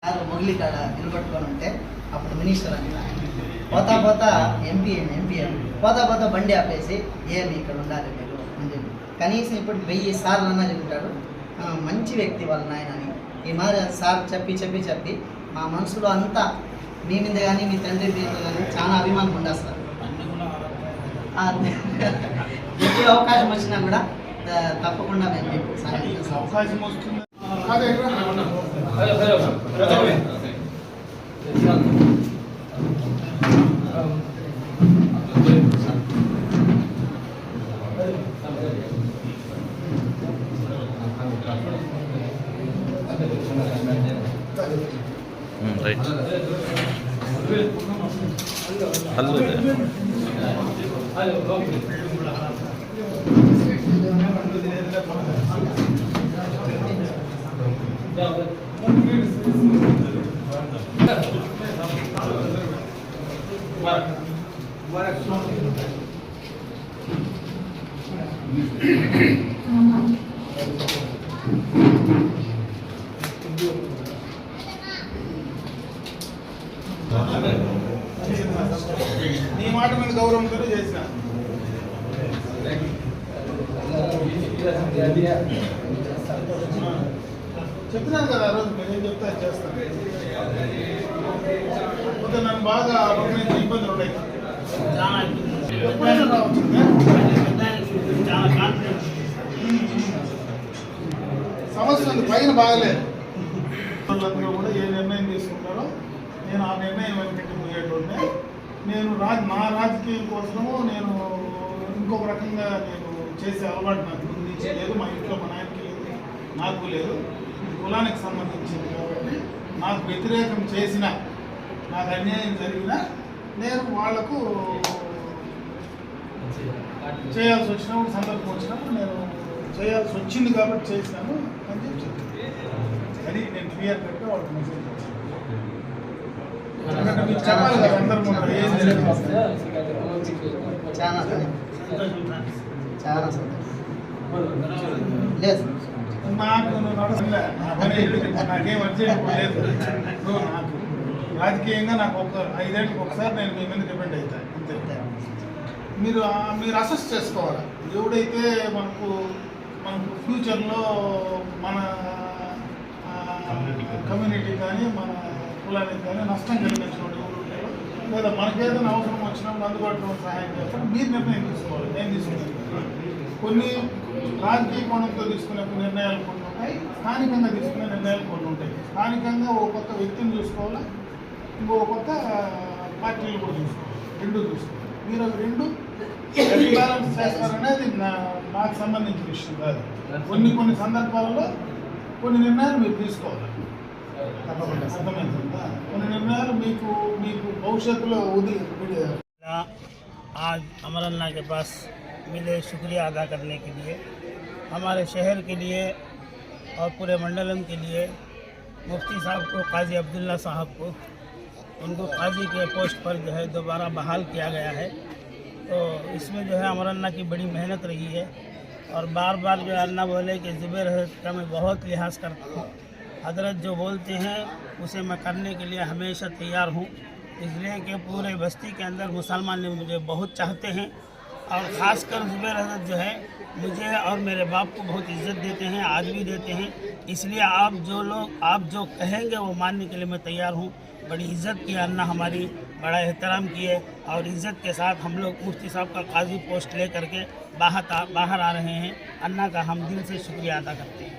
మొగిలి కాడ నిలబట్టుకొని ఉంటే అప్పుడు మినిస్టర్ అంట పోతా పోతా ఎంపీ పోతా పోతా బండి ఆపేసి ఏమి ఇక్కడ ఉండాలి మీరు అని చెప్పి కనీసం ఇప్పుడు 1000 సార్లు అన్నా చెప్తాడు మంచి వ్యక్తి వాళ్ళ నాయన అని. ఈ మాదిరి సార్ చెప్పి మా మనసులో అంతా మీ మీద కానీ మీ తండ్రి మీద కానీ చాలా అభిమానం ఉండేస్తారు. ఏ అవకాశం వచ్చినా కూడా తప్పకుండా మేము మీకు అవకాశం వస్తుంది. రైట్ హలో నీ మాట మీద గౌరవంతో చేసిన చెప్తున్నాను కదా ఆ రోజు నేనేం చెప్తా చేస్తాను. నన్ను బాగా ఇబ్బందులు ఉన్నాయి. ఎప్పుడైనా రావచ్చు. సమస్య ఉంది, పైన బాగలేదు. వాళ్ళందరూ కూడా ఏ నిర్ణయం తీసుకుంటారో నేను ఆ నిర్ణయం వెనకటి పోయేటోనే. నేను నా రాజకీయం కోసము నేను ఇంకొక రకంగా నేను చేసే అలవాటు నాకు ముందు నుంచి లేదు, మా ఇంట్లో మా నాయనకి లేదు, నాకు లేదు. కులానికి సంబంధించింది కాబట్టి నాకు వ్యతిరేకం చేసిన, నాకు అన్యాయం జరిగినా నేను వాళ్లకు చేయాల్సి వచ్చినప్పుడు, సందర్భం వచ్చినప్పుడు నేను చేయాల్సి వచ్చింది కాబట్టి చేశాను అని చెప్పి అది నేను క్లియర్ కట్గా వాళ్ళకి మెసేజ్ చేస్తాను. మీకు చెప్పాలి కదా అందరూ ఏం లేదు నాకు నడసలే, నాకేం అర్జెంట్ లేదు. నాకు రాజకీయంగా నాకు 5 ఏళ్ళకి ఒకసారి నేను మీ మీద డిపెండ్ అవుతాను అంతే. మీరు అసెస్ చేసుకోవాలి. ఎవడైతే మనకు ఫ్యూచర్లో మన కమ్యూనిటీ కానీ మన కులానికి కానీ నష్టం కలిగించినప్పుడు ఎవరు ఉంటారో, లేదా మనకేదైనా అవసరం వచ్చినప్పుడు అందుబాటులో సహాయం చేస్తారు. మీరు నిర్ణయం తీసుకోవాలి, నేను తీసుకున్నాను. కొన్ని రాజకీయ కోణంతో తీసుకునే నిర్ణయాలు కొన్ని ఉంటాయి, స్థానికంగా తీసుకునే నిర్ణయాలు కొన్ని ఉంటాయి. స్థానికంగా ఒక కొత్త వ్యక్తిని చూసుకోవాలి, ఇంకో కొత్త పార్టీలు కూడా చూసుకోవాలి. రెండు చూసుకోవాలి. మీరు అవి రెండు బ్యాలెన్స్ చేస్తారనేది నాకు సంబంధించిన విషయం కాదు. కొన్ని సందర్భాల్లో కొన్ని నిర్ణయాలు మీరు తీసుకోవాలి. అర్థమవుతుందా? కొన్ని నిర్ణయాలు మీకు భవిష్యత్తులో आज अमर अल्लाह के पास मिले शुक्रिया अदा करने के लिए, हमारे शहर के लिए और पूरे मंडलम के लिए मुफ्ती साहब को, काजी अब्दुल्ला साहब को, उनको काजी के पोस्ट पर जो है दोबारा बहाल किया गया है। तो इसमें जो है अमर अल्लाह की बड़ी मेहनत रही है और बार बार जो अल्लाह बोले कि ज़ुबैर हज़रत का मैं बहुत लिहाज करता हूँ। हज़रत जो बोलते हैं उसे मैं करने के लिए हमेशा तैयार हूँ, इसलिए कि पूरे बस्ती के अंदर मुसलमान मुझे बहुत चाहते हैं और ख़ासकर ज़ुबैर हज़रत जो है मुझे और मेरे बाप को बहुत इज़्ज़त देते हैं, आज भी देते हैं। इसलिए आप जो कहेंगे वो मानने के लिए मैं तैयार हूँ। बड़ी इज़्ज़त की अल्लाह हमारी, बड़ा एहतराम किए और इज़्ज़त के साथ हम लोग मुफ्ती साहब का काजी पोस्ट ले करके बाहर आ रहे हैं। अल्लाह का हम दिल से शुक्रिया अदा करते हैं।